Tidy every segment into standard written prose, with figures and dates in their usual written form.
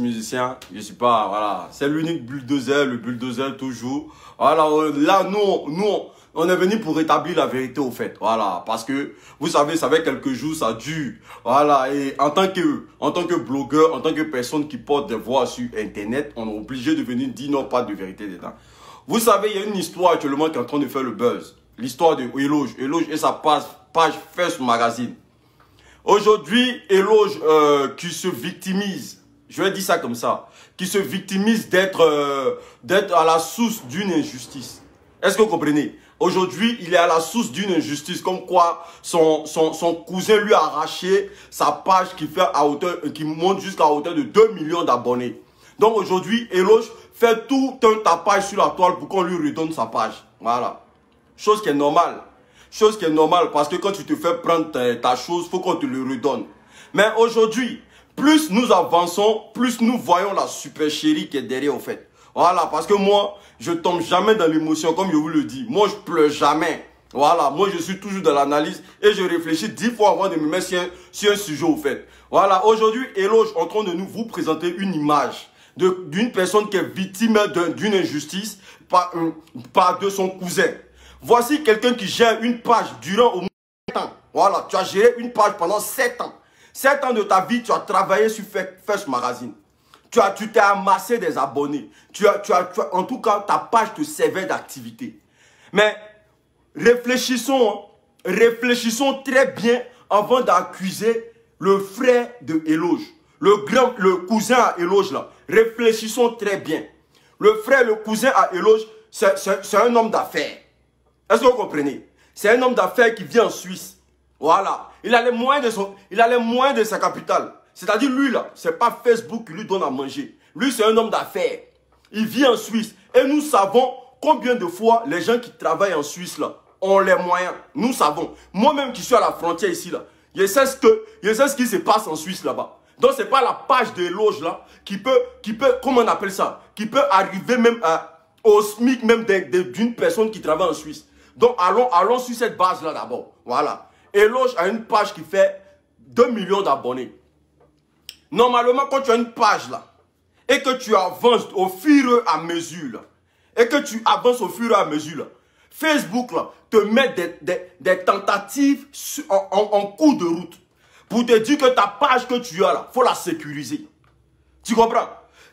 musicien, je suis pas, voilà, c'est l'unique bulldozer, le bulldozer toujours. Voilà, là, on est venu pour rétablir la vérité au fait, voilà, parce que, vous savez, ça fait quelques jours, ça dure, voilà, et en tant que blogueur, en tant que personne qui porte des voix sur Internet, on est obligé de venir dire non, pas de vérité dedans. Vous savez, il y a une histoire actuellement qui est en train de faire le buzz, l'histoire de Eloge et sa page First Magazine. Aujourd'hui, Eloge qui se victimise, je vais dire ça comme ça, qui se victimise d'être à la source d'une injustice. Est-ce que vous comprenez? Aujourd'hui, il est à la source d'une injustice, comme quoi son cousin lui a arraché sa page qui monte jusqu'à hauteur de 2 millions d'abonnés. Donc aujourd'hui, Eloge fait tout un tapage sur la toile pour qu'on lui redonne sa page. Voilà. Chose qui est normale. Chose qui est normale parce que quand tu te fais prendre ta chose, il faut qu'on te le redonne. Mais aujourd'hui, plus nous avançons, plus nous voyons la supercherie qui est derrière au fait. Voilà, parce que moi, je tombe jamais dans l'émotion comme je vous le dis. Moi, je pleure jamais. Voilà, moi, je suis toujours dans l'analyse et je réfléchis 10 fois avant de me mettre sur un sujet au fait. Voilà, aujourd'hui, Eloge est en train de vous présenter une image d'une personne qui est victime d'une injustice par de son cousin. Voici quelqu'un qui gère une page durant au moins 7 ans. Voilà, tu as géré une page pendant 7 ans. 7 ans de ta vie, tu as travaillé sur First Magazine. Tu t'es amassé des abonnés. En tout cas, ta page te servait d'activité. Mais réfléchissons très bien avant d'accuser le frère de Eloge. Le cousin à Eloge là. Réfléchissons très bien. Le frère, le cousin à Eloge, c'est un homme d'affaires. Est-ce que vous comprenez? C'est un homme d'affaires qui vit en Suisse. Voilà. Il a les moyens de sa capitale. C'est-à-dire, lui, là, c'est pas Facebook qui lui donne à manger. Lui, c'est un homme d'affaires. Il vit en Suisse. Et nous savons combien de fois les gens qui travaillent en Suisse, là, ont les moyens. Nous savons. Moi-même qui suis à la frontière ici, là, je sais ce qui se passe en Suisse, là-bas. Donc, c'est pas la page de Eloge, là, qui peut, comment on appelle ça? Qui peut arriver même au SMIC, même d'une personne qui travaille en Suisse. Donc, allons sur cette base-là d'abord. Voilà. Eloge a une page qui fait 2 millions d'abonnés. Normalement, quand tu as une page là, et que tu avances au fur et à mesure, Facebook là, te met des tentatives en cours de route pour te dire que ta page que tu as là, il faut la sécuriser. Tu comprends?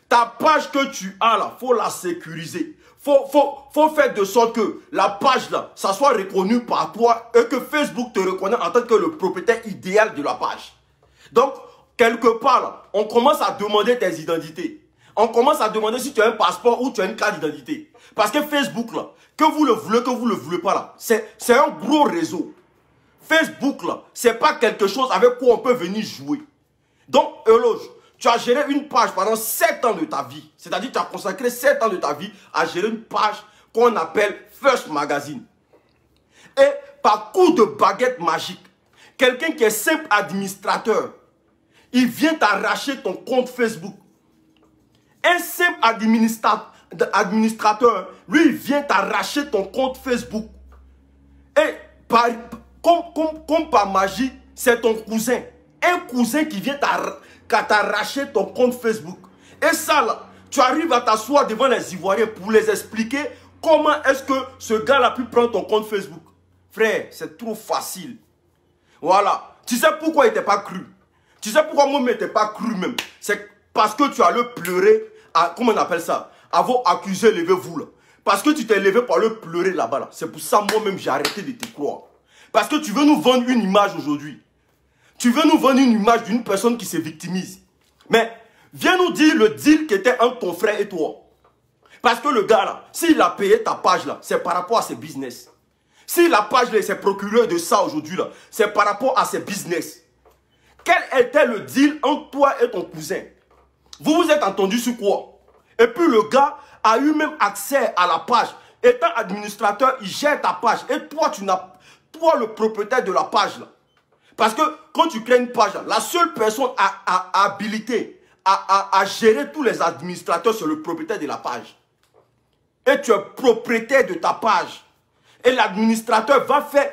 Ta page que tu as là, il faut la sécuriser. Faut faire de sorte que la page là, ça soit reconnu par toi et que Facebook te reconnaisse en tant que le propriétaire idéal de la page. Donc, quelque part là, on commence à demander tes identités. On commence à demander si tu as un passeport ou tu as une carte d'identité. Parce que Facebook là, que vous le voulez pas là, c'est un gros réseau. Facebook là, c'est pas quelque chose avec quoi on peut venir jouer. Donc, Eloge, tu as géré une page pendant 7 ans de ta vie. C'est-à-dire que tu as consacré 7 ans de ta vie à gérer une page qu'on appelle First Magazine. Et par coup de baguette magique, quelqu'un qui est simple administrateur, il vient t'arracher ton compte Facebook. Un simple administrateur, lui, il vient t'arracher ton compte Facebook. Et comme par magie, c'est ton cousin. Un cousin qui vient t'arracher ton compte Facebook. Et ça, là, tu arrives à t'asseoir devant les Ivoiriens pour les expliquer comment est-ce que ce gars-là a pu prendre ton compte Facebook. Frère, c'est trop facile. Voilà. Tu sais pourquoi il t'a pas cru? Tu sais pourquoi moi, je ne t'ai pas cru même? C'est parce que tu as le pleurer, comment on appelle ça? Avant accusé, levez-vous là. Parce que tu t'es levé par le pleurer là-bas. Là. C'est pour ça moi-même j'ai arrêté de te croire. Parce que tu veux nous vendre une image aujourd'hui. Tu veux nous vendre une image d'une personne qui se victimise. Mais viens nous dire le deal qui était entre ton frère et toi. Parce que le gars là, s'il a payé ta page là, c'est par rapport à ses business. Si la page là, s'est procuré de ça aujourd'hui là, c'est par rapport à ses business. Quel était le deal entre toi et ton cousin? Vous vous êtes entendu sur quoi? Et puis le gars a eu même accès à la page. Étant administrateur, il gère ta page. Et toi, toi le propriétaire de la page là. Parce que quand tu crées une page là, la seule personne habilitée à gérer tous les administrateurs, c'est le propriétaire de la page. Et tu es propriétaire de ta page. Et l'administrateur va faire...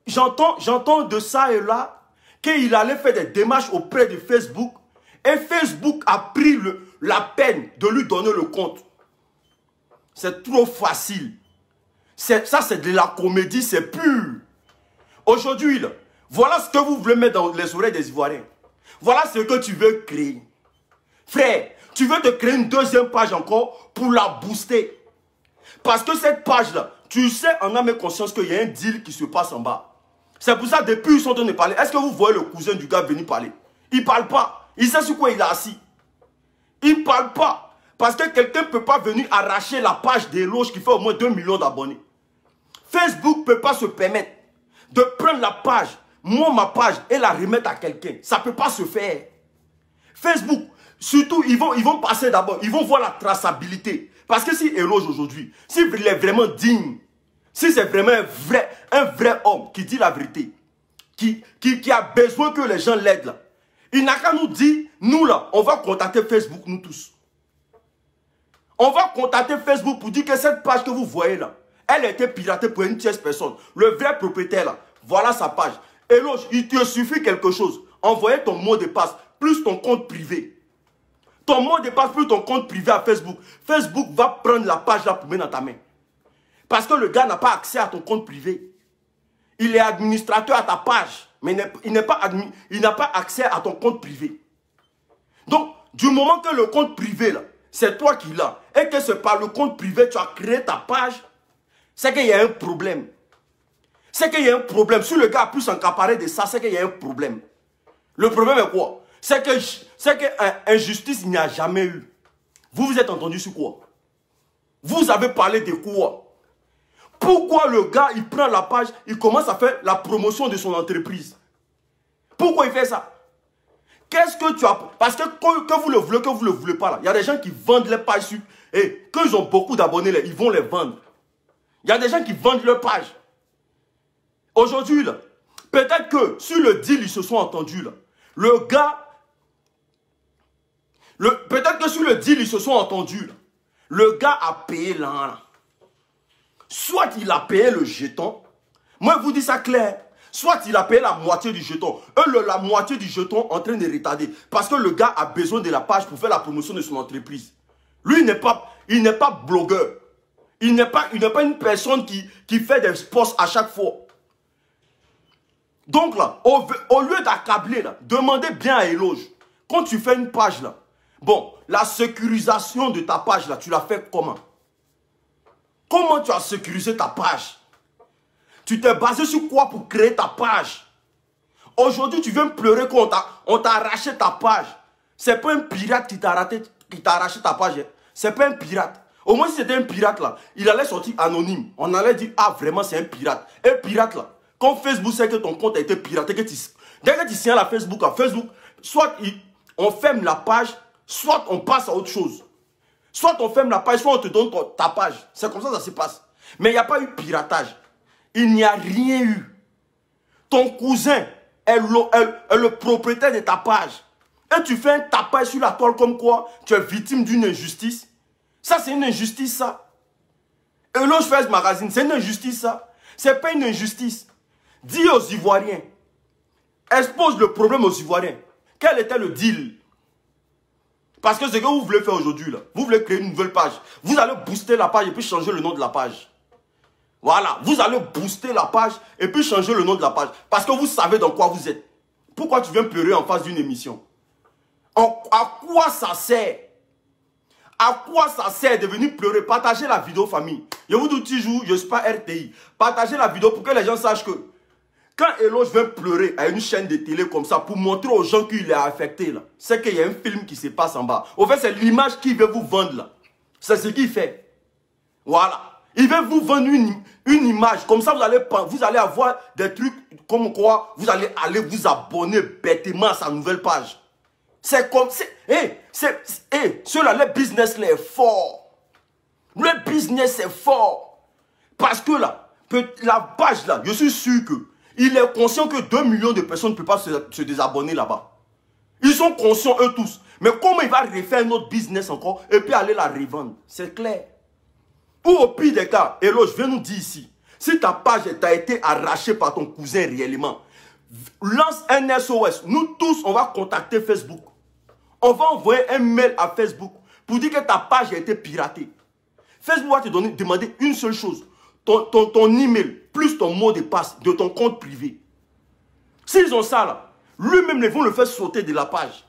J'entends de ça et là qu'il allait faire des démarches auprès de Facebook Et Facebook a pris la peine de lui donner le compte. C'est trop facile. Ça, c'est de la comédie, c'est pur. Aujourd'hui, voilà ce que vous voulez mettre dans les oreilles des Ivoiriens. Voilà ce que tu veux créer. Frère, tu veux te créer une deuxième page encore pour la booster. Parce que cette page-là, tu sais en âme et conscience qu'il y a un deal qui se passe en bas. C'est pour ça, depuis ils sont en train de parler. Est-ce que vous voyez le cousin du gars venir parler? Il ne parle pas. Il sait sur quoi il est assis. Il ne parle pas. Parce que quelqu'un ne peut pas venir arracher la page d'Eloge qui fait au moins 2 millions d'abonnés. Facebook ne peut pas se permettre de prendre la page, moi ma page, et la remettre à quelqu'un. Ça ne peut pas se faire. Facebook, surtout, ils vont passer d'abord. Ils vont voir la traçabilité. Parce que si Eloge aujourd'hui, s'il est vraiment digne, si c'est vraiment un vrai homme qui dit la vérité, qui a besoin que les gens l'aident là, il n'a qu'à nous dire, nous là, on va contacter Facebook, nous tous. On va contacter Facebook pour dire que cette page que vous voyez là, elle a été piratée pour une tierce personne. Le vrai propriétaire là, voilà sa page. Eloge, il te suffit quelque chose. Envoyez ton mot de passe plus ton compte privé. Ton mot de passe plus ton compte privé à Facebook. Facebook va prendre la page là pour mettre dans ta main. Parce que le gars n'a pas accès à ton compte privé. Il est administrateur à ta page, mais il n'a pas accès à ton compte privé. Donc, du moment que le compte privé là, c'est toi qui l'as, et que c'est par le compte privé tu as créé ta page, c'est qu'il y a un problème. C'est qu'il y a un problème. Si le gars a pu s'encaparer de ça, c'est qu'il y a un problème. Le problème est quoi? C'est que injustice, il n'y a jamais eu. Vous vous êtes entendu sur quoi? Vous avez parlé de quoi? Pourquoi le gars, il prend la page, il commence à faire la promotion de son entreprise? Pourquoi il fait ça? Qu'est-ce que tu as... Parce que vous le voulez, que vous ne le voulez pas, là, il y a des gens qui vendent les pages sur... Et quand ils ont beaucoup d'abonnés, ils vont les vendre. Il y a des gens qui vendent leurs pages. Aujourd'hui, là, peut-être que sur le deal, ils se sont entendus, là. Le gars... Peut-être que sur le deal, ils se sont entendus, là. Le gars a payé l'an. Soit il a payé le jeton. Moi, je vous dis ça clair. Soit il a payé la moitié du jeton. La moitié du jeton en train de retarder. Parce que le gars a besoin de la page pour faire la promotion de son entreprise. Lui, il n'est pas blogueur. Il n'est pas une personne qui fait des posts à chaque fois. Donc là, au lieu d'accabler, là, demandez bien à Eloge. Quand tu fais une page là, bon, la sécurisation de ta page là, tu l'as fait comment? Comment tu as sécurisé ta page? Tu t'es basé sur quoi pour créer ta page? Aujourd'hui, tu viens me pleurer qu'on t'a arraché ta page. C'est pas un pirate qui t'a arraché ta page. Hein. C'est pas un pirate. Au moins, si c'était un pirate là, il allait sortir anonyme. On allait dire, ah vraiment, c'est un pirate. Un pirate là, quand Facebook sait que ton compte a été piraté, dès que tu signales à Facebook, soit on ferme la page, soit on passe à autre chose. Soit on ferme la page, soit on te donne ta page. C'est comme ça que ça se passe. Mais il n'y a pas eu piratage. Il n'y a rien eu. Ton cousin est le propriétaire de ta page. Et tu fais un tapage sur la toile comme quoi tu es victime d'une injustice. Ça, c'est une injustice, ça. Eloge Face Magazine, c'est une injustice, ça. C'est pas une injustice. Dis aux Ivoiriens. Expose le problème aux Ivoiriens. Quel était le deal? Parce que ce que vous voulez faire aujourd'hui, là, vous voulez créer une nouvelle page. Vous allez booster la page et puis changer le nom de la page. Voilà, vous allez booster la page et puis changer le nom de la page. Parce que vous savez dans quoi vous êtes. Pourquoi tu viens pleurer en face d'une émission? À quoi ça sert? À quoi ça sert de venir pleurer? Partagez la vidéo, famille. Je vous dis toujours, je ne suis pas RTI. Partagez la vidéo pour que les gens sachent que quand Eloge vient pleurer à une chaîne de télé comme ça pour montrer aux gens qu'il est affecté, c'est qu'il y a un film qui se passe en bas. Au fait, c'est l'image qu'il veut vous vendre là. C'est ce qu'il fait. Voilà. Il veut vous vendre une image. Comme ça, vous allez avoir des trucs comme quoi vous allez vous abonner bêtement à sa nouvelle page. C'est comme... Ceux-là, le business là est fort. Le business est fort. Parce que là, la page là, je suis sûr que il est conscient que 2 millions de personnes ne peuvent pas se désabonner là-bas. Ils sont conscients eux tous. Mais comment il va refaire notre business encore et puis aller la revendre? C'est clair. Ou au pire des cas, Eloge, viens nous dire ici. Si ta page t'a été arrachée par ton cousin réellement, lance un SOS. Nous tous, on va contacter Facebook. On va envoyer un mail à Facebook pour dire que ta page a été piratée. Facebook va te demander une seule chose. Ton email plus ton mot de passe de ton compte privé. S'ils ont ça là, lui-même, ils vont le faire sauter de la page.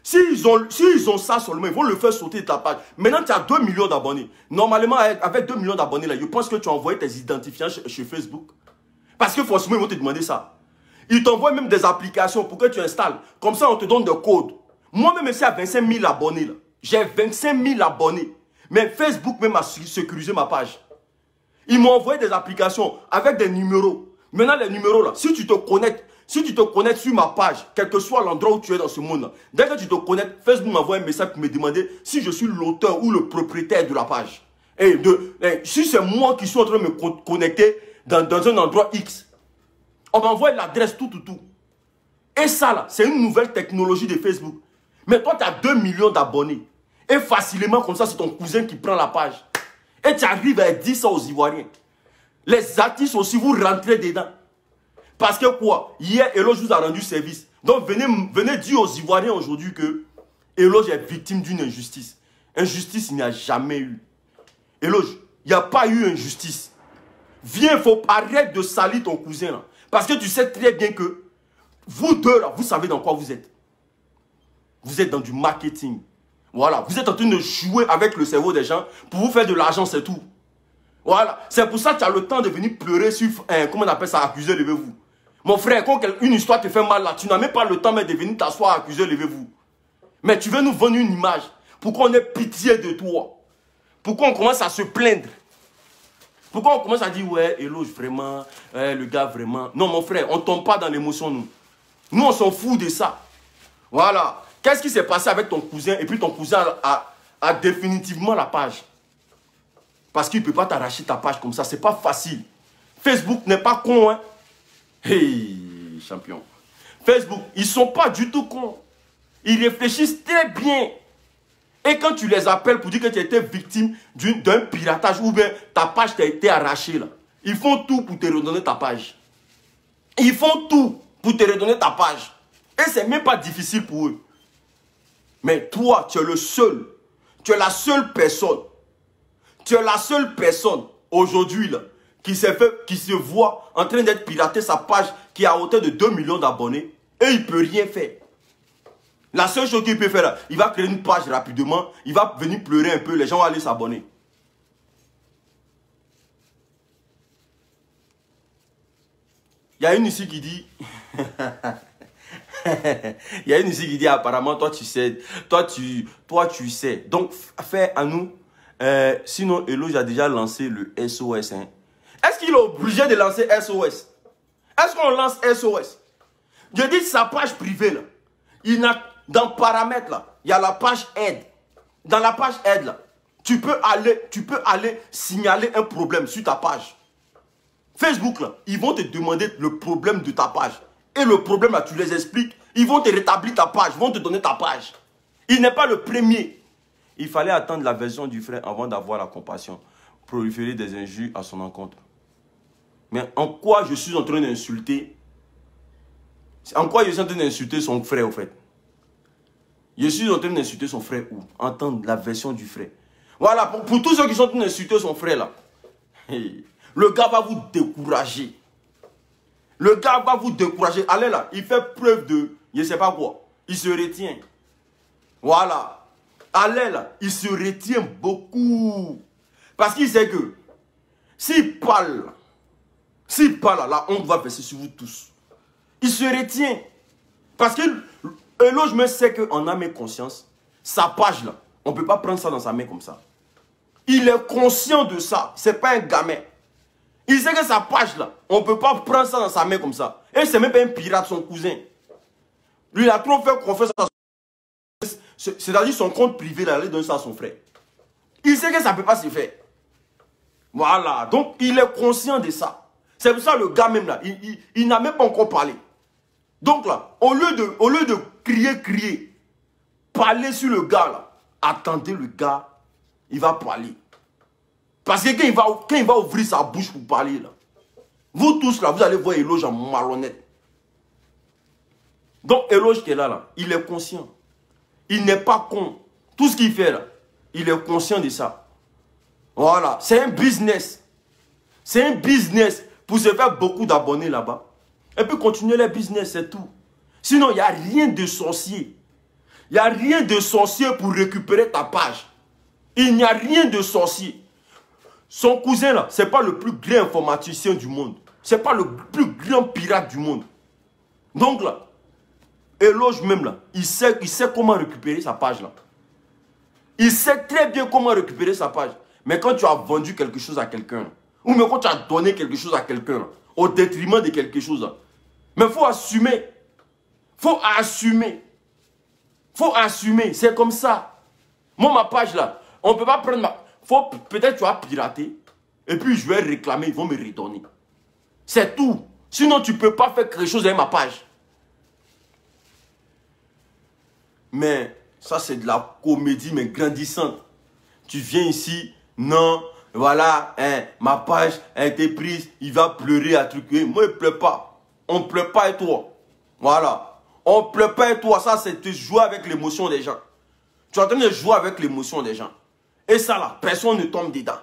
S'ils ont ça seulement, ils vont le faire sauter de ta page. Maintenant, tu as 2 millions d'abonnés. Normalement, avec 2 millions d'abonnés, là, je pense que tu as envoyé tes identifiants chez Facebook. Parce que forcément, ils vont te demander ça. Ils t'envoient même des applications pour que tu installes. Comme ça, on te donne des codes. Moi-même, ici, à 25 000 abonnés, j'ai 25 000 abonnés. Mais Facebook même a sécurisé ma page. Ils m'ont envoyé des applications avec des numéros. Maintenant, les numéros, là, si tu te connectes sur ma page, quel que soit l'endroit où tu es dans ce monde-là, dès que tu te connectes, Facebook m'envoie un message pour me demander si je suis l'auteur ou le propriétaire de la page. Et si c'est moi qui suis en train de me connecter dans un endroit X, on m'envoie l'adresse, tout. Et ça, là, c'est une nouvelle technologie de Facebook. Mais toi, tu as 2 millions d'abonnés. Et facilement, comme ça, c'est ton cousin qui prend la page. Et tu arrives à dire ça aux Ivoiriens. Les artistes aussi, vous rentrez dedans. Parce que quoi? Hier, Eloge vous a rendu service. Donc, venez dire aux Ivoiriens aujourd'hui que Eloge est victime d'une injustice. Injustice, il n'y a jamais eu. Eloge, il n'y a pas eu injustice. Viens, il faut arrêter de salir ton cousin là. Parce que tu sais très bien que vous deux là, vous savez dans quoi vous êtes. Vous êtes dans du marketing. Voilà, vous êtes en train de jouer avec le cerveau des gens pour vous faire de l'argent, c'est tout. Voilà, c'est pour ça que tu as le temps de venir pleurer sur, comment on appelle ça, accuser, levez-vous. Mon frère, quand une histoire te fait mal là, tu n'as même pas le temps de venir t'asseoir, accuser, levez-vous. Mais tu veux nous vendre une image pour qu'on ait pitié de toi. Pourquoi on commence à se plaindre? Pourquoi on commence à dire, ouais, Eloge, vraiment, le gars, vraiment. Non, mon frère, on ne tombe pas dans l'émotion, nous. Nous, on s'en fout de ça. Voilà. Qu'est-ce qui s'est passé avec ton cousin? Et puis ton cousin a définitivement la page. Parce qu'il ne peut pas t'arracher ta page comme ça. Ce n'est pas facile. Facebook n'est pas con, hein. Hey, champion. Facebook, ils ne sont pas du tout cons. Ils réfléchissent très bien. Et quand tu les appelles pour dire que tu as été victime d'un piratage ou bien ta page t'a été arrachée, là, ils font tout pour te redonner ta page. Ils font tout pour te redonner ta page. Et ce n'est même pas difficile pour eux. Mais toi, tu es le seul. Tu es la seule personne. Tu es la seule personne aujourd'hui là qui se voit en train d'être piraté sa page qui est à hauteur de 2 millions d'abonnés et il ne peut rien faire. La seule chose qu'il peut faire là, il va créer une page rapidement, il va venir pleurer un peu, les gens vont aller s'abonner. Il y a une ici qui dit... Il y a une ici qui dit apparemment toi tu sais, toi tu sais. Donc fais à nous. Sinon Eloge a déjà lancé le SOS. Hein. Est-ce qu'il est obligé de lancer SOS? Est-ce qu'on lance SOS? Je dis sa page privée là. Dans paramètres là, il y a la page aide. Dans la page aide là, tu peux aller signaler un problème sur ta page. Facebook là, ils vont te demander le problème de ta page. Et le problème là, tu les expliques, ils vont te rétablir ta page, ils vont te donner ta page. Il n'est pas le premier. Il fallait attendre la version du frère avant d'avoir la compassion. Proliférer des injures à son encontre. Mais en quoi je suis en train d'insulter? En quoi je suis en train d'insulter son frère au fait? Je suis en train d'insulter son frère où? Entendre la version du frère. Voilà, pour tous ceux qui sont en train d'insulter son frère là. Le gars va vous décourager. Le gars va vous décourager. Allez là, il fait preuve de, je ne sais pas quoi. Il se retient. Voilà. Allez là, il se retient beaucoup. Parce qu'il sait que, s'il parle, la honte va verser sur vous tous. Il se retient. Parce que Eloge me sait qu'en âme et conscience, sa page là, on ne peut pas prendre ça dans sa main comme ça. Il est conscient de ça. Ce n'est pas un gamin. Il sait que sa page là, on ne peut pas prendre ça dans sa main comme ça. Et c'est même pas un pirate, son cousin. Lui, il a trop fait confiance à son... C'est-à-dire son compte privé, là, il donne ça à son frère. Il sait que ça ne peut pas se faire. Voilà. Donc, il est conscient de ça. C'est pour ça le gars même là, il n'a même pas encore parlé. Donc là, au lieu de crier, parler sur le gars là, attendez le gars, il va parler. Parce que quand il va ouvrir sa bouche pour parler, là, vous tous, là, vous allez voir Eloge en malhonnête. Donc, Eloge qui est là, il est conscient. il n'est pas con. Tout ce qu'il fait là, il est conscient de ça. Voilà, c'est un business. C'est un business pour se faire beaucoup d'abonnés là-bas. Et puis continuer les business, c'est tout. Sinon, il n'y a rien de sorcier. Il n'y a rien de sorcier pour récupérer ta page. Il n'y a rien de sorcier. Son cousin là, ce n'est pas le plus grand informaticien du monde. Ce n'est pas le plus grand pirate du monde. Donc là, Eloge même là, il sait comment récupérer sa page là. Il sait très bien comment récupérer sa page. Mais quand tu as vendu quelque chose à quelqu'un, ou même quand tu as donné quelque chose à quelqu'un, au détriment de quelque chose, là, mais il faut assumer. Faut assumer. Faut assumer. C'est comme ça. Moi, ma page là, on ne peut pas prendre ma... Peut-être tu as piraté, et puis je vais réclamer, ils vont me redonner. C'est tout. Sinon, tu ne peux pas faire quelque chose avec ma page. Mais ça, c'est de la comédie, mais grandissante. Tu viens ici, non, voilà, hein, ma page a été prise, il va pleurer à truc. Moi, il ne pleure pas. On ne pleure pas et toi. Voilà. On ne pleure pas et toi. Ça, c'est de jouer avec l'émotion des gens. Tu es en train de jouer avec l'émotion des gens. Et ça, là, personne ne tombe dedans.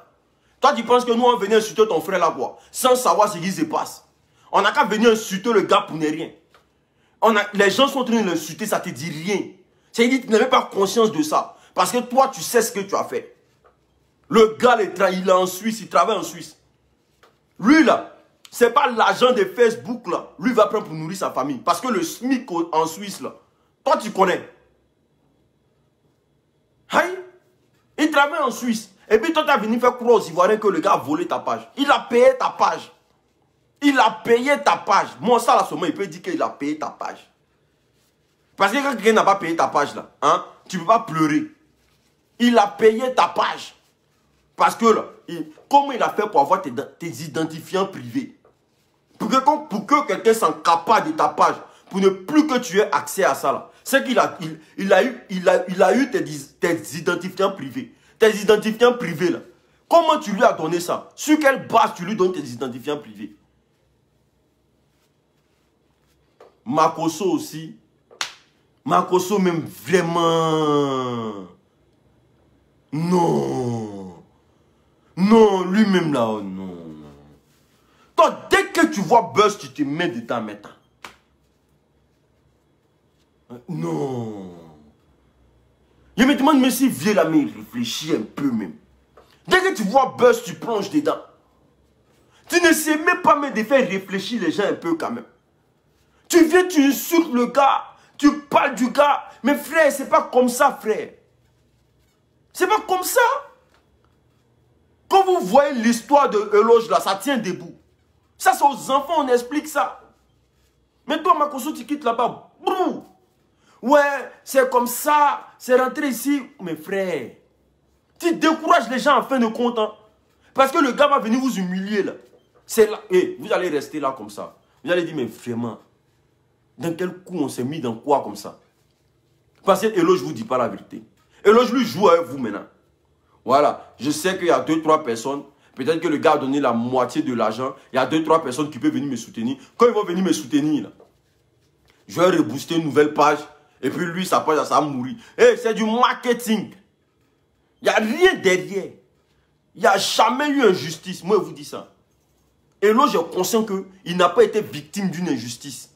Toi, tu penses que nous, on venait insulter ton frère là, quoi, sans savoir ce qui se passe. On n'a qu'à venir insulter le gars pour ne rien. Les gens sont en train de l'insulter, ça ne te dit rien. C'est-à-dire que tu n'avais pas conscience de ça. Parce que toi, tu sais ce que tu as fait. Le gars, il est en Suisse, il travaille en Suisse. Lui, là, ce n'est pas l'argent de Facebook, là. Lui, va prendre pour nourrir sa famille. Parce que le SMIC en Suisse, là, toi, tu connais. Aïe. Il travaille en Suisse. Et puis, toi, tu as venu faire croire aux Ivoiriens que le gars a volé ta page. Il a payé ta page. Il a payé ta page. Moi, ça, là, seulement, il peut dire qu'il a payé ta page. Parce que quand quelqu'un n'a pas payé ta page, là, hein, tu ne peux pas pleurer. Il a payé ta page. Parce que, là, comment il a fait pour avoir tes identifiants privés? Pour que quelqu'un s'encapare de ta page, pour ne plus que tu aies accès à ça, là. C'est qu'il a, il a eu tes identifiants privés. Tes identifiants privés, là. Comment tu lui as donné ça? Sur quelle base tu lui donnes tes identifiants privés? Makosso aussi. Makosso même vraiment... Non. Non, lui-même là, oh non. Toi, dès que tu vois Buzz, tu te mets dedans maintenant. Non. Je me demande, mais si vieux là, mais il réfléchit un peu même. Dès que tu vois Buzz, tu plonges dedans. Tu ne sais même pas me de faire réfléchir les gens un peu quand même. Tu viens, tu insultes le gars, tu parles du gars. Mais frère, c'est pas comme ça, frère. C'est pas comme ça. Quand vous voyez l'histoire de Eloge là, ça tient debout. Ça, c'est aux enfants, on explique ça. Mais toi, Makosso, tu quittes là-bas. Ouais, c'est comme ça, c'est rentré ici. Mais frère, tu décourages les gens en fin de compte. Hein, parce que le gars va venir vous humilier là. C'est là. Et vous allez rester là comme ça. Vous allez dire, mais vraiment, dans quel coup on s'est mis dans quoi comme ça? Parce que Eloge ne vous dit pas la vérité. Eloge lui joue avec vous maintenant. Voilà, je sais qu'il y a 2-3 personnes. Peut-être que le gars a donné la moitié de l'argent. Il y a 2-3 personnes qui peuvent venir me soutenir. Quand ils vont venir me soutenir, là, je vais rebooster une nouvelle page. Et puis lui, sa page, ça va mourir. Hey, c'est du marketing. Il n'y a rien derrière. Il n'y a jamais eu injustice. Moi, je vous dis ça. Eloge est conscient qu'il n'a pas été victime d'une injustice.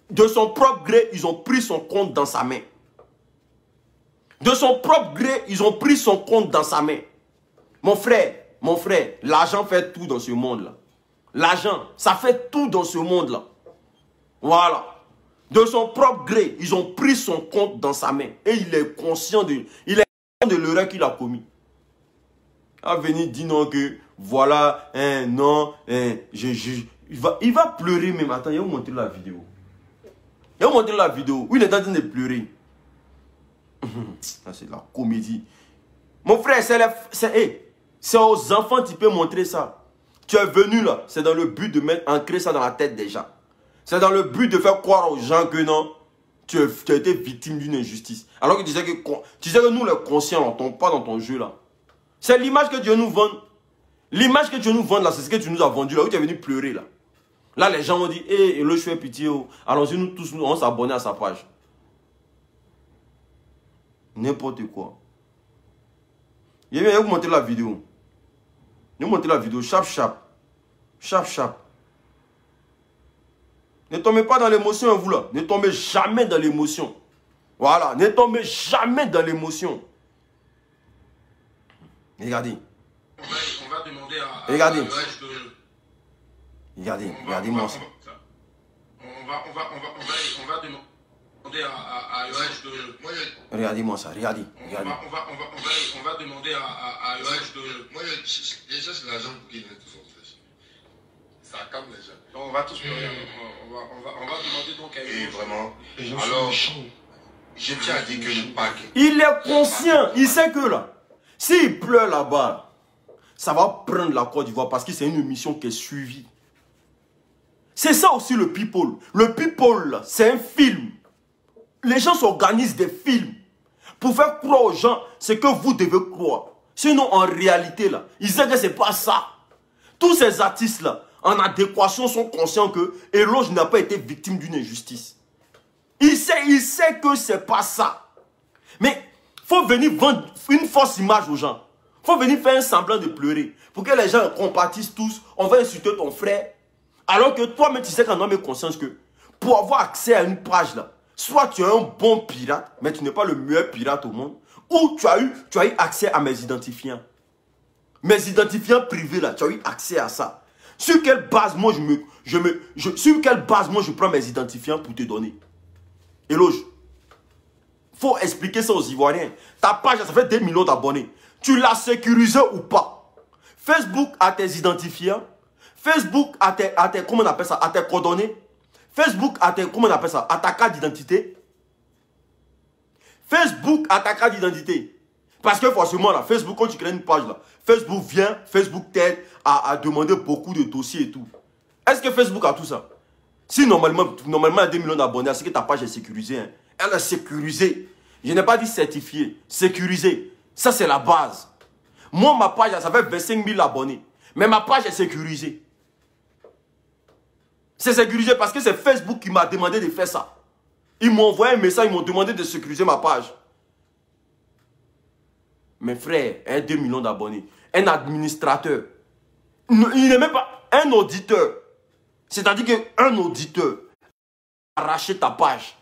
De son propre gré, ils ont pris son compte dans sa main. De son propre gré, ils ont pris son compte dans sa main. Mon frère, l'argent fait tout dans ce monde-là. L'argent, ça fait tout dans ce monde-là. Voilà. De son propre gré, ils ont pris son compte dans sa main. Et il est conscient de l'erreur qu'il a commis. À venir dire non que, voilà, non, il va pleurer même. Attends, il va vous montrer la vidéo. Il va vous montrer la vidéo où il est en train de pleurer. C'est de la comédie. Mon frère, c'est aux enfants que tu peux montrer ça. Tu es venu là, c'est dans le but de ancrer ça dans la tête des gens. C'est dans le but de faire croire aux gens que non, tu as été victime d'une injustice. Alors que tu sais que nous les conscients, on ne tombe pas dans ton jeu là. C'est l'image que Dieu nous vend. L'image que Dieu nous vend là, c'est ce que tu nous as vendu là, où tu es venu pleurer là. Là, les gens ont dit, hé, le fais pitié, allons-y, nous tous, on s'abonne à sa page. N'importe quoi. Je vais vous montrer la vidéo. Je vais vous montrer la vidéo. Chap, chap. Chap, chap. Ne tombez pas dans l'émotion, vous là. Ne tombez jamais dans l'émotion. Voilà. Ne tombez jamais dans l'émotion. Regardez. On va demander à... Regardez. Regardez-moi ça. On va demander à l'âge de... Regardez-moi ça, regardez. On va demander à l'âge de... Moi, déjà, c'est l'argent pour qu'ils mettent tout son stress. Ça calme les gens. Donc, on va tous pleurer. On va demander donc à Et vraiment, alors, je tiens à dire que le paquet... Il est conscient, il sait que là, s'il pleure là-bas, ça va prendre la Côte d'Ivoire parce que c'est une émission qui est suivie. C'est ça aussi le people. Le people, c'est un film. Les gens s'organisent des films pour faire croire aux gens ce que vous devez croire. Sinon, en réalité, là, ils savent que ce n'est pas ça. Tous ces artistes-là, en adéquation, sont conscients que Eloge n'a pas été victime d'une injustice. Il sait que ce n'est pas ça. Mais il faut venir vendre une fausse image aux gens. Il faut venir faire un semblant de pleurer. Pour que les gens compatissent tous. On va insulter ton frère. Alors que toi-même, tu sais qu'en homme est conscience que pour avoir accès à une page là, soit tu es un bon pirate, mais tu n'es pas le meilleur pirate au monde, ou tu as eu accès à mes identifiants. Mes identifiants privés là, tu as eu accès à ça. Sur quelle base moi sur quelle base moi je prends mes identifiants pour te donner? Eloge. Faut expliquer ça aux Ivoiriens. Ta page, ça fait 2 millions d'abonnés. Tu l'as sécurisé ou pas? Facebook a tes identifiants. Facebook a tes, comment on appelle ça, a tes coordonnées. Facebook a tes, comment on appelle ça, a ta carte d'identité. Facebook a ta carte d'identité. Parce que forcément, là, Facebook, quand tu crées une page, là, Facebook vient, Facebook t'aide à demander beaucoup de dossiers et tout. Est-ce que Facebook a tout ça? Si normalement il y a 2 millions d'abonnés, c'est que ta page est sécurisée. Hein. Elle est sécurisée. Je n'ai pas dit certifiée, sécurisée. Ça, c'est la base. Moi, ma page, ça fait 25 000 abonnés. Mais ma page est sécurisée. C'est sécurisé parce que c'est Facebook qui m'a demandé de faire ça. Ils m'ont envoyé un message, ils m'ont demandé de sécuriser ma page. Mes frères, 2 millions d'abonnés, un administrateur, il n'est même pas un auditeur. C'est-à-dire qu'un auditeur a arraché ta page.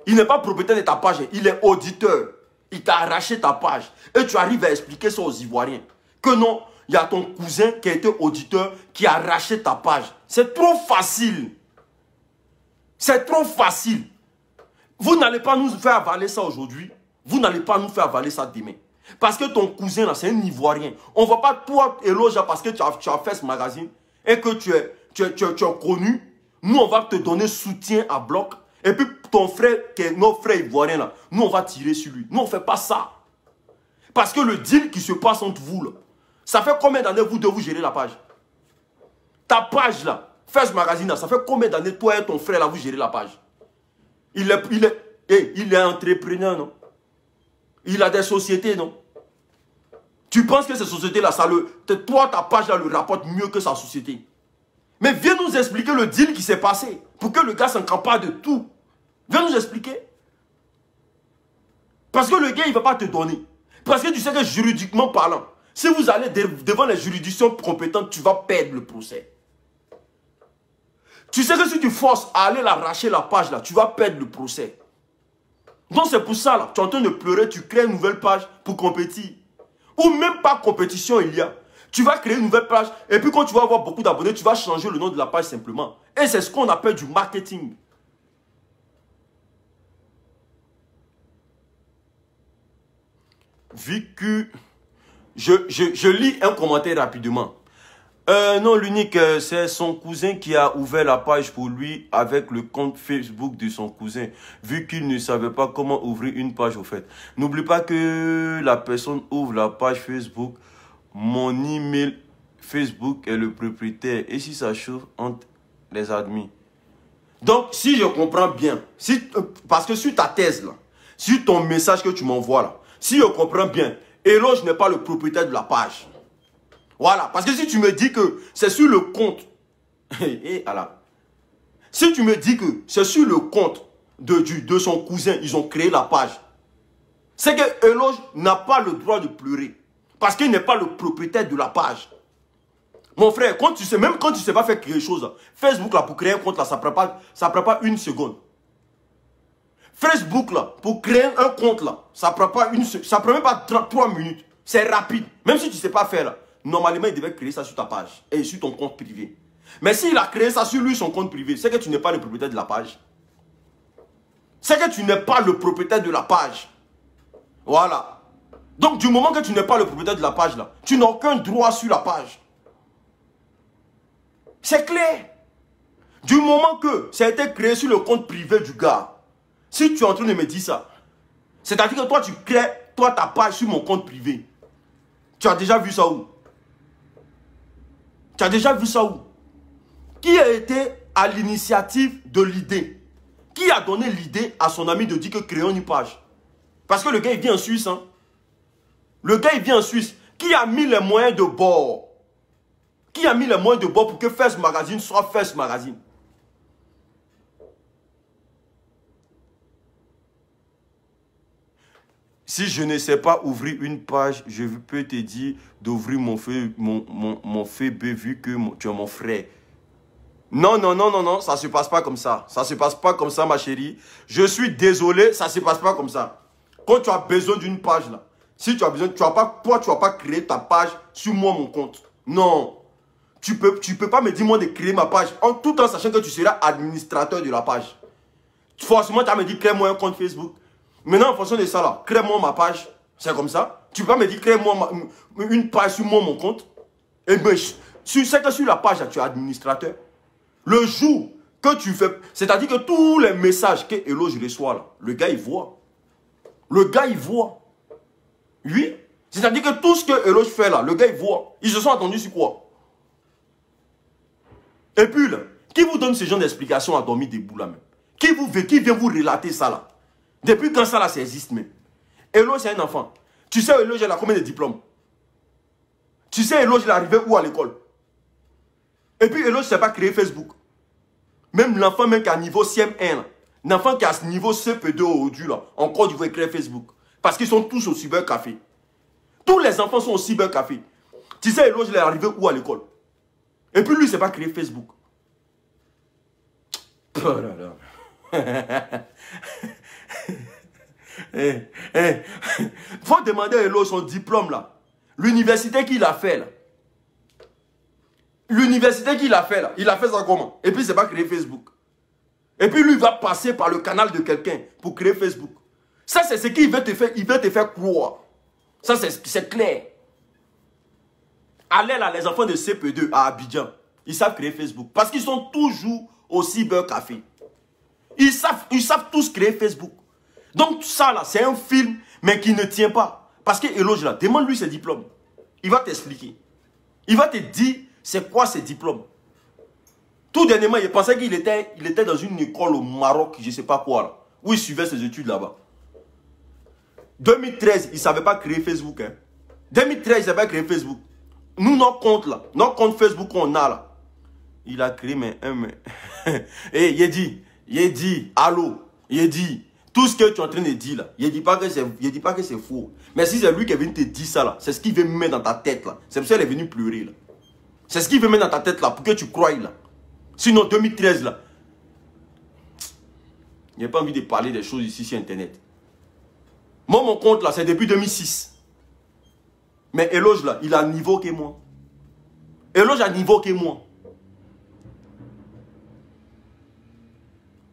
Il n'est pas propriétaire de ta page, il est auditeur. Il t'a arraché ta page. Et tu arrives à expliquer ça aux Ivoiriens. Que non, il y a ton cousin qui a été auditeur qui a arraché ta page. C'est trop facile. C'est trop facile. Vous n'allez pas nous faire avaler ça aujourd'hui. Vous n'allez pas nous faire avaler ça demain. Parce que ton cousin là, c'est un Ivoirien. On ne va pas toi éloger parce que tu as fait ce magazine et que tu es connu. Nous, on va te donner soutien à bloc. Et puis ton frère, qui est notre frère ivoirien là, nous, on va tirer sur lui. Nous, on ne fait pas ça. Parce que le deal qui se passe entre vous là, ça fait combien d'années vous devez vous gérer la page? Ta page là, First Magazine là, ça fait combien d'années toi et ton frère là vous gérez la page? Il est entrepreneur, non? Il a des sociétés, non? Tu penses que ces sociétés là, toi ta page là le rapporte mieux que sa société? Mais viens nous expliquer le deal qui s'est passé pour que le gars s'en campe pas de tout. Viens nous expliquer. Parce que le gars il ne va pas te donner. Parce que tu sais que juridiquement parlant, si vous allez devant les juridictions compétentes, tu vas perdre le procès. Tu sais que si tu forces à aller l'arracher la page là, tu vas perdre le procès. Donc c'est pour ça là, tu es en train de pleurer, tu crées une nouvelle page pour compétir. Ou même pas compétition il y a. Tu vas créer une nouvelle page et puis quand tu vas avoir beaucoup d'abonnés, tu vas changer le nom de la page simplement. Et c'est ce qu'on appelle du marketing. Vécu. Je lis un commentaire rapidement. Non, l'unique, c'est son cousin qui a ouvert la page pour lui avec le compte Facebook de son cousin, vu qu'il ne savait pas comment ouvrir une page au fait. N'oublie pas que la personne ouvre la page Facebook, mon email Facebook est le propriétaire. Et si ça chauffe entre les admis. Donc, si je comprends bien, parce que sur ta thèse là, sur ton message que tu m'envoies là, si je comprends bien, Eloge n'est pas le propriétaire de la page. Voilà, parce que si tu me dis que c'est sur le compte, si tu me dis que c'est sur le compte de son cousin, ils ont créé la page, c'est que Eloge n'a pas le droit de pleurer. Parce qu'il n'est pas le propriétaire de la page. Mon frère, quand tu sais, même quand tu ne sais pas faire quelque chose, Facebook, là, pour créer un compte, là, ça ne prend pas une seconde. Facebook, là, pour créer un compte, là, ça ne prend pas ça prend même pas 3 minutes. C'est rapide. Même si tu ne sais pas faire, là, normalement, il devait créer ça sur ta page et sur ton compte privé. Mais s'il a créé ça sur lui, son compte privé, c'est que tu n'es pas le propriétaire de la page. C'est que tu n'es pas le propriétaire de la page. Voilà. Donc, du moment que tu n'es pas le propriétaire de la page, là, tu n'as aucun droit sur la page. C'est clair. Du moment que ça a été créé sur le compte privé du gars, si tu es en train de me dire ça, c'est-à-dire que toi, tu crées, toi, ta page sur mon compte privé. Tu as déjà vu ça où? Tu as déjà vu ça où? Qui a été à l'initiative de l'idée? Qui a donné l'idée à son ami de dire que créons une page? Parce que le gars, il vient en Suisse. Hein? Le gars, il vient en Suisse. Qui a mis les moyens de bord? Qui a mis les moyens de bord pour que First Magazine soit First Magazine? Si je ne sais pas ouvrir une page, je peux te dire d'ouvrir mon FB vu que tu es mon frère. Non, non, non, non, non, ça ne se passe pas comme ça. Ça ne se passe pas comme ça, ma chérie. Je suis désolé, ça ne se passe pas comme ça. Quand tu as besoin d'une page, là, si tu as besoin, tu vas pas créer ta page sur moi, mon compte. Non. Tu peux pas me dire, moi, de créer ma page tout en sachant que tu seras administrateur de la page. Forcément, tu vas me dire, crée-moi un compte Facebook. Maintenant, en fonction de ça, là, crée-moi ma page. C'est comme ça. Tu peux pas me dire, crée-moi une page sur moi, mon compte. Et bien, c'est que sur la page, là, tu es administrateur. Le jour que tu fais, c'est-à-dire que tous les messages que Eloge reçoit, là, le gars, il voit. Le gars, il voit. Oui. C'est-à-dire que tout ce que Eloge fait, là, le gars, il voit. Ils se sont attendus sur quoi? Et puis, là, qui vous donne ce genre d'explication à dormir debout, là, même? Qui vient vous relater ça, là? Depuis quand ça, là, ça existe, même? Eloge, c'est un enfant. Tu sais, Eloge, il a combien de diplômes? Tu sais, Eloge, il est arrivé où à l'école? Et puis, Eloge, ne sait pas créer Facebook. Même l'enfant, même qui a niveau CM1, l'enfant qui a ce niveau CP2 aujourd'hui, là, encore, il veut créer Facebook. Parce qu'ils sont tous au cybercafé. Tous les enfants sont au cybercafé. Tu sais, Eloge, il est arrivé où à l'école? Et puis, lui, il ne sait pas créer Facebook. Oh là là. Faut demander à Eloge son diplôme, là. L'université qu'il a fait, là. L'université qu'il a fait là, il a fait ça comment? Et puis, c'est pas créer Facebook. Et puis, lui, il va passer par le canal de quelqu'un pour créer Facebook. Ça, c'est ce qu'il veut te faire, il veut te faire croire. Ça, c'est clair. Allez là, les enfants de CP2 à Abidjan, ils savent créer Facebook. Parce qu'ils sont toujours au cybercafé. Ils savent tous créer Facebook. Donc, ça là, c'est un film, mais qui ne tient pas. Parce que Eloge là, demande-lui ses diplômes. Il va t'expliquer. Il va te dire c'est quoi ces diplômes. Tout dernièrement, il pensait qu'il était dans une école au Maroc, je ne sais pas quoi, là, où il suivait ses études là-bas. 2013, il ne savait pas créer Facebook. Hein. 2013, il ne savait pas créer Facebook. Nous, notre compte là, notre compte Facebook qu'on a là, il a créé, mais et il dit, allô, il dit, tout ce que tu es en train de dire là, il ne dit pas que c'est faux. Mais si c'est lui qui est venu te dire ça là, c'est ce qu'il veut mettre dans ta tête là. C'est pour ça qu'il est venu pleurer là. C'est ce qu'il veut mettre dans ta tête là, pour que tu croies là. Sinon, 2013 là, il n'y a pas envie de parler des choses ici sur Internet. Moi, mon compte là, c'est depuis 2006. Mais Eloge là, il a un niveau que moi. Eloge a un niveau que moi.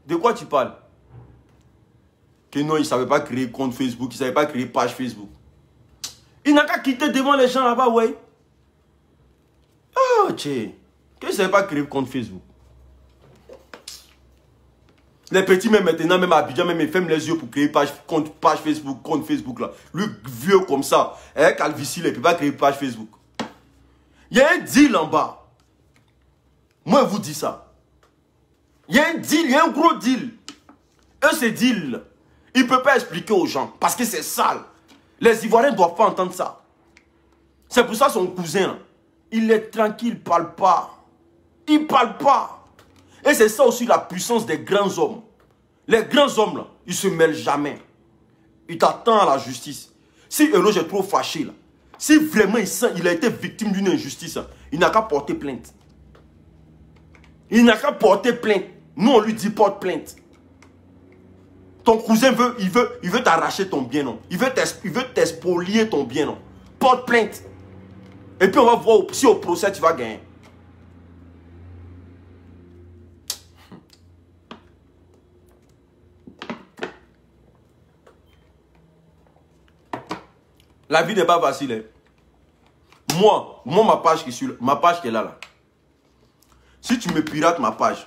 De quoi tu parles? Que non, il ne savait pas créer compte Facebook, il ne savait pas créer page Facebook. Il n'a qu'à quitter devant les gens là-bas, ouais. Oh, tché. Que je ne savais pas créer compte Facebook. Les petits, même maintenant, même à Abidjan, même ils ferment les yeux pour créer page Facebook, compte Facebook là. Lui, vieux comme ça, calvitie, il ne peut pas créer page Facebook. Il y a un deal en bas. Moi, je vous dis ça. Il y a un deal, il y a un gros deal. Et ce deal, il ne peut pas expliquer aux gens parce que c'est sale. Les Ivoiriens ne doivent pas entendre ça. C'est pour ça son cousin, là, il est tranquille, il ne parle pas. Il ne parle pas. Et c'est ça aussi la puissance des grands hommes. Les grands hommes, là, ils ne se mêlent jamais. Il t'attend à la justice. Si Eloge est trop fâché, là, si vraiment il sent qu'il a été victime d'une injustice, il n'a qu'à porter plainte. Il n'a qu'à porter plainte. Nous, on lui dit porte plainte. Ton cousin il veut t'arracher ton bien, non? Il veut t'expolier ton bien, non? Porte plainte. Et puis on va voir si au procès tu vas gagner. La vie n'est pas facile. Hein. Moi, ma page qui est là. Si tu me pirates ma page,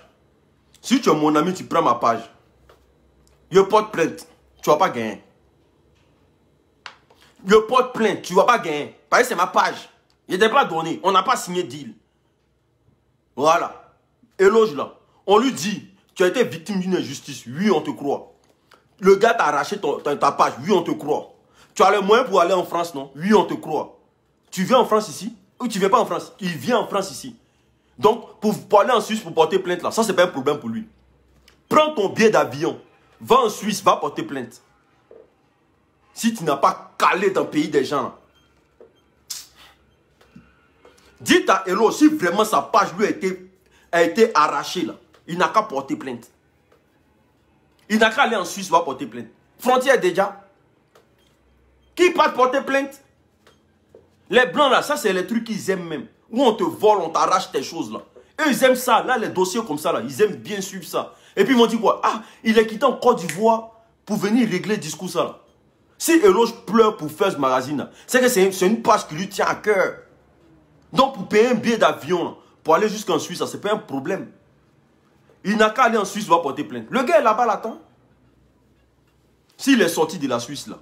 si tu es mon ami, tu prends ma page, je porte plainte, tu ne vas pas gagner. Je porte plainte, tu ne vas pas gagner. Parce que c'est ma page. Je n'ai pas donné, on n'a pas signé deal. Voilà. Eloge là, on lui dit, tu as été victime d'une injustice, oui on te croit. Le gars t'a arraché ta page, oui on te croit. Tu as les moyens pour aller en France, non? Oui, on te croit. Tu viens en France ici? Ou tu ne viens pas en France? Il vient en France ici. Donc, pour aller en Suisse, pour porter plainte là, ça, c'est pas un problème pour lui. Prends ton billet d'avion. Va en Suisse, va porter plainte. Si tu n'as pas calé dans le pays des gens. Là. Dites à Hello, si vraiment sa page lui a été arrachée, là, il n'a qu'à porter plainte. Il n'a qu'à aller en Suisse, va porter plainte. Frontière déjà. Qui part porter plainte? Les blancs là, ça c'est les trucs qu'ils aiment même. Où on te vole, on t'arrache tes choses là. Eux ils aiment ça, là les dossiers comme ça là, ils aiment bien suivre ça. Et puis ils m'ont dit quoi? Ah, il est quitté en Côte d'Ivoire pour venir régler le discours ça là. Si Eloge pleure pour faire ce magazine, c'est que c'est une page qui lui tient à cœur. Donc pour payer un billet d'avion, pour aller jusqu'en Suisse, c'est pas un problème. Il n'a qu'à aller en Suisse, il va porter plainte. Le gars est là-bas, l'attend. S'il est sorti de la Suisse là,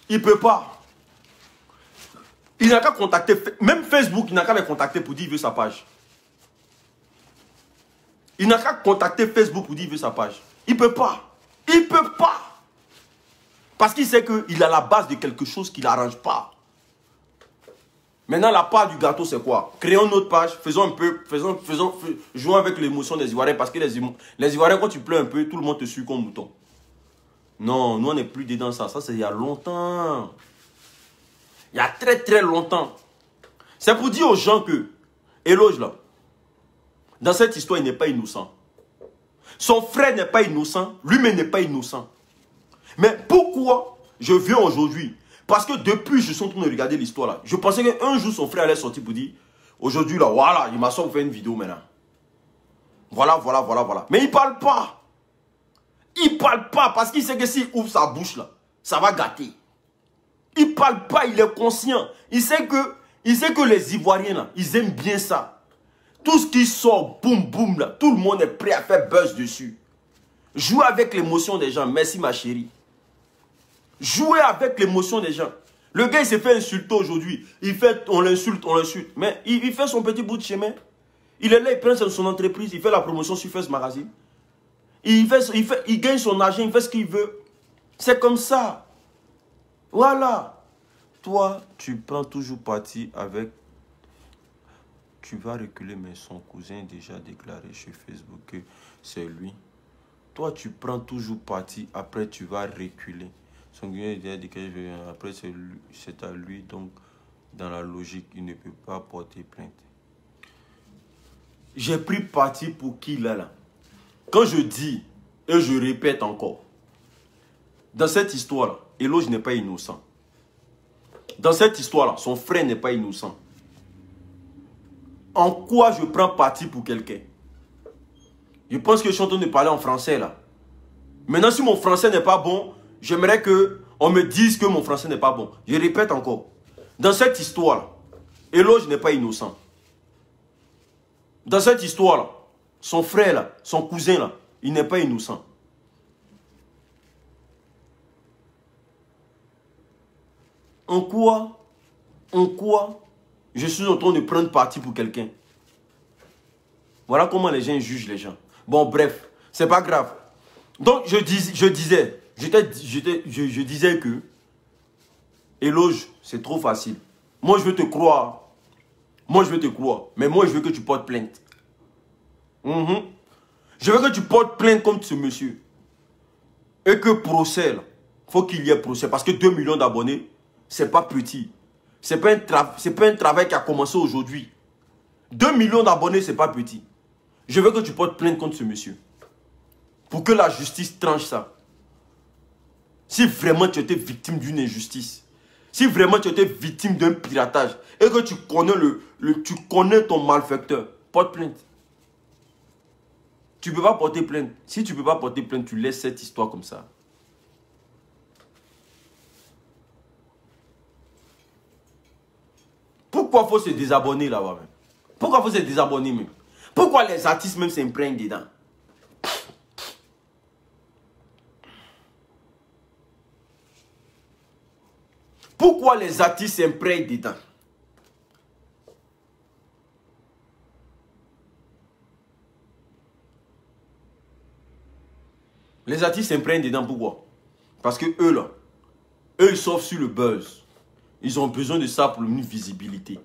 il ne peut pas. Il n'a qu'à contacter, même Facebook, il n'a qu'à les contacter pour dire qu'il veut sa page. Il n'a qu'à contacter Facebook pour dire qu'il veut sa page. Il ne peut pas. Il ne peut pas. Parce qu'il sait qu'il a la base de quelque chose qui ne l'arrange pas. Maintenant, la part du gâteau, c'est quoi? Créons notre page, faisons un peu, jouons avec l'émotion des Ivoiriens. Parce que les Ivoiriens, quand tu pleures un peu, tout le monde te suit comme mouton. Non, nous on n'est plus dedans ça. Ça c'est il y a longtemps. Il y a très très longtemps. C'est pour dire aux gens que Eloge là, dans cette histoire il n'est pas innocent. Son frère n'est pas innocent, lui-même n'est pas innocent. Mais pourquoi je viens aujourd'hui? Parce que depuis je suis en train de regarder l'histoire là, je pensais qu'un jour son frère allait sortir pour dire aujourd'hui là, voilà, il m'a sorti faire une vidéo maintenant. Voilà. Mais il ne parle pas. Il ne parle pas parce qu'il sait que s'il ouvre sa bouche là, ça va gâter. Il ne parle pas, il est conscient. Il sait que les Ivoiriens là, ils aiment bien ça. Tout ce qui sort, boum boum là, tout le monde est prêt à faire buzz dessus. Jouer avec l'émotion des gens, merci ma chérie. Jouer avec l'émotion des gens. Le gars il s'est fait insulter aujourd'hui. On l'insulte. Mais il fait son petit bout de chemin. Il est là, il prend son entreprise, il fait la promotion sur First Magazine. Il gagne son argent, il fait ce qu'il veut. C'est comme ça. Voilà. Toi, tu prends toujours parti avec... Tu vas reculer, mais son cousin a déjà déclaré sur Facebook que c'est lui. Toi, tu prends toujours parti, après tu vas reculer. Son cousin a déjà déclaré, après c'est à lui, donc dans la logique, il ne peut pas porter plainte. J'ai pris parti pour qui là? Quand je dis, et je répète encore, dans cette histoire-là, Eloge n'est pas innocent. Dans cette histoire-là, son frère n'est pas innocent. En quoi je prends parti pour quelqu'un? Je pense que je suis en train de parler en français là. Maintenant, si mon français n'est pas bon, j'aimerais qu'on me dise que mon français n'est pas bon. Je répète encore. Dans cette histoire-là, Eloge n'est pas innocent. Dans cette histoire-là, son frère là, son cousin là, il n'est pas innocent. En quoi je suis en train de prendre parti pour quelqu'un? Voilà comment les gens jugent les gens. Bon, bref, c'est pas grave. Donc, je disais que Eloge, c'est trop facile. Moi, je veux te croire. Mais moi, je veux que tu portes plainte. Je veux que tu portes plainte contre ce monsieur. Et que procès, là, faut qu'il y ait procès. Parce que 2 millions d'abonnés, c'est pas petit. C'est pas un travail qui a commencé aujourd'hui. 2 millions d'abonnés, c'est pas petit. Je veux que tu portes plainte contre ce monsieur. Pour que la justice tranche ça. Si vraiment tu étais victime d'une injustice, si vraiment tu étais victime d'un piratage, et que tu connais, tu connais ton malfaiteur, porte plainte. Tu ne peux pas porter plainte. Si tu ne peux pas porter plainte, tu laisses cette histoire comme ça. Pourquoi il faut se désabonner là-bas même? Pourquoi il faut se désabonner même? Pourquoi les artistes même s'imprègnent dedans? Pourquoi les artistes s'imprègnent dedans? Les artistes s'imprègnent dedans, pourquoi? Parce que eux là, eux ils sortent sur le buzz. Ils ont besoin de ça pour une visibilité.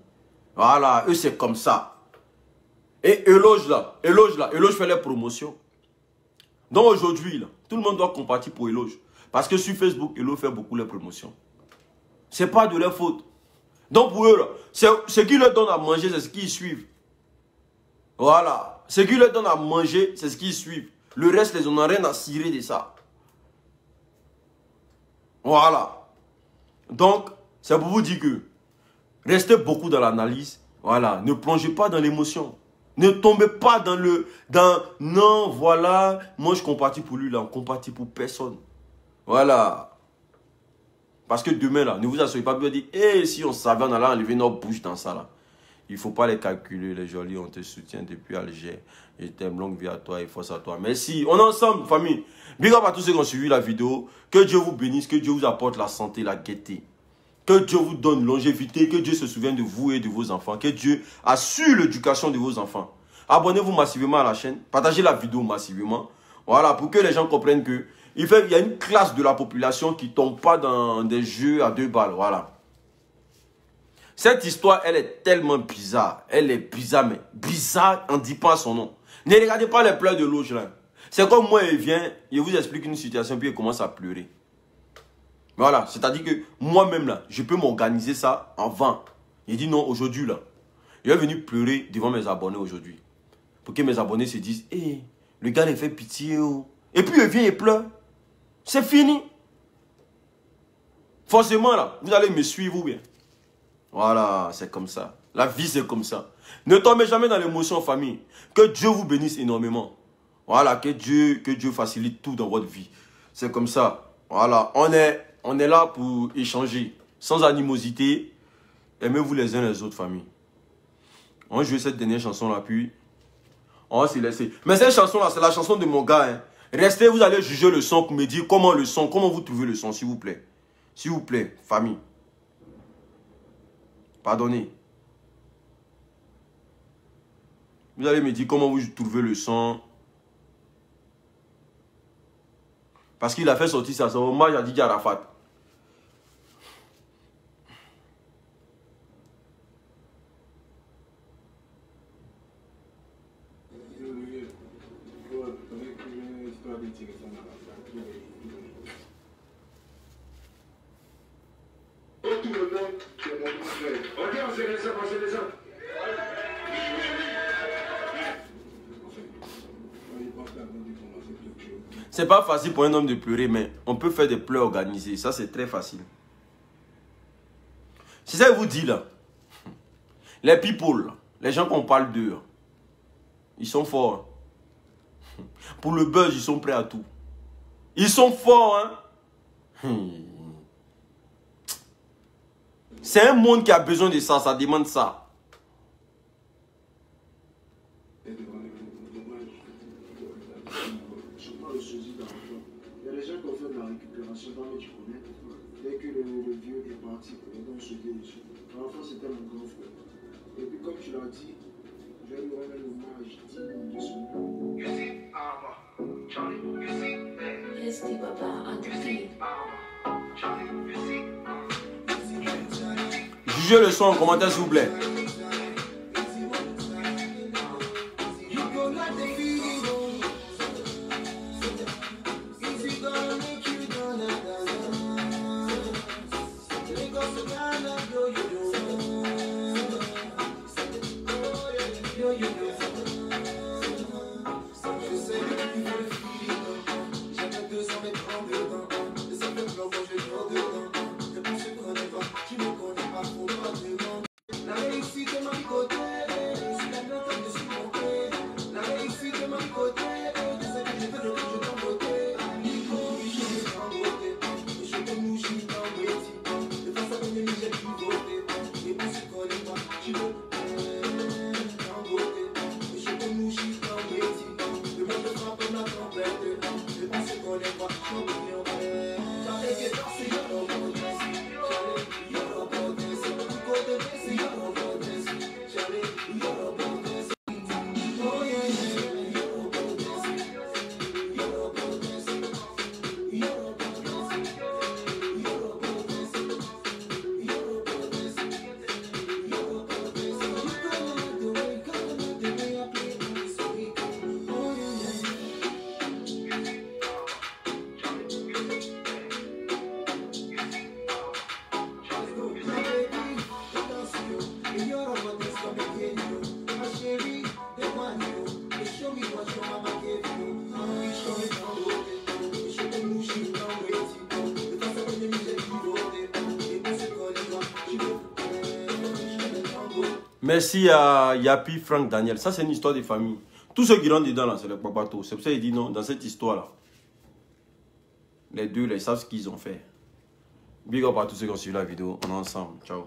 Voilà, eux c'est comme ça. Et Eloge fait les promotions. Donc aujourd'hui, là, tout le monde doit compatir pour Eloge. Parce que sur Facebook, Eloge fait beaucoup les promotions. Ce n'est pas de leur faute. Donc pour eux, là, ce qui leur donne à manger, c'est ce qu'ils suivent. Voilà. Ce qui leur donne à manger, c'est ce qu'ils suivent. Le reste, ils n'ont rien à cirer de ça. Voilà. Donc, c'est pour vous dire que restez beaucoup dans l'analyse. Voilà. Ne plongez pas dans l'émotion. Ne tombez pas dans le... non, voilà. Moi, je compatis pour lui, là. On compatit pour personne. Voilà. Parce que demain, là, ne vous asseyez pas bien dire, hey, si on savait, on allait enlever nos bouches dans ça, là. Il ne faut pas les calculer, les jolis. On te soutient depuis Alger. Je t'aime, longue vie à toi et force à toi. Merci. On est ensemble, famille. Big up à tous ceux qui ont suivi la vidéo. Que Dieu vous bénisse, que Dieu vous apporte la santé, la gaieté. Que Dieu vous donne longévité, que Dieu se souvienne de vous et de vos enfants. Que Dieu assure l'éducation de vos enfants. Abonnez-vous massivement à la chaîne. Partagez la vidéo massivement. Voilà, pour que les gens comprennent que il y a une classe de la population qui ne tombe pas dans des jeux à 2 balles. Voilà. Cette histoire, elle est tellement bizarre. Elle est bizarre, mais bizarre, on ne dit pas son nom. Ne regardez pas les pleurs de Eloge là. C'est comme moi, il vient, il vous explique une situation, puis il commence à pleurer. Voilà, c'est-à-dire que moi-même là, je peux m'organiser ça avant. Il dit non, aujourd'hui là, il est venu pleurer devant mes abonnés aujourd'hui. Pour que mes abonnés se disent, hé, le gars il fait pitié. Oh. Et puis il vient et pleure. C'est fini. Forcément là, vous allez me suivre ou bien. Voilà, c'est comme ça. La vie, c'est comme ça. Ne tombez jamais dans l'émotion en famille. Que Dieu vous bénisse énormément. Voilà, que Dieu facilite tout dans votre vie. C'est comme ça. Voilà, on est là pour échanger. Sans animosité. Aimez-vous les uns les autres, famille. On va jouer cette dernière chanson-là, puis on va se laisser. Mais cette chanson-là, c'est la chanson de mon gars. Hein. Restez, vous allez juger le son pour me dire comment vous trouvez le son, s'il vous plaît. S'il vous plaît, famille. Pardonnez. Vous allez me dire comment vous trouvez le son. Parce qu'il a fait sortir ça. C'est un hommage à Didier Arafat. C'est pas facile pour un homme de pleurer, mais on peut faire des pleurs organisés. Ça, c'est très facile. C'est ça que je vous dis là. Les people, les gens qu'on parle d'eux, ils sont forts. Pour le buzz, ils sont prêts à tout. Ils sont forts, hein. C'est un monde qui a besoin de ça, ça demande ça. Il y a des gens qui ont fait de la récupération, pas tu connais. Dès que le vieux est parti, ils ont sauté dessus. L'enfant, c'était mon grand frère. Et puis, comme tu l'as dit, je vais lui rendre l'hommage digne de son nom. Jugez le son en commentaire, s'il vous plaît. You go like the fever. Merci à Yapi Frank Daniel. Ça, c'est une histoire de famille. Tous ceux qui rentrent dedans, là, c'est le papato. C'est pour ça qu'il dit non, dans cette histoire-là. Les deux, là, ils savent ce qu'ils ont fait. Big up à tous ceux qui ont suivi la vidéo. On est ensemble. Ciao.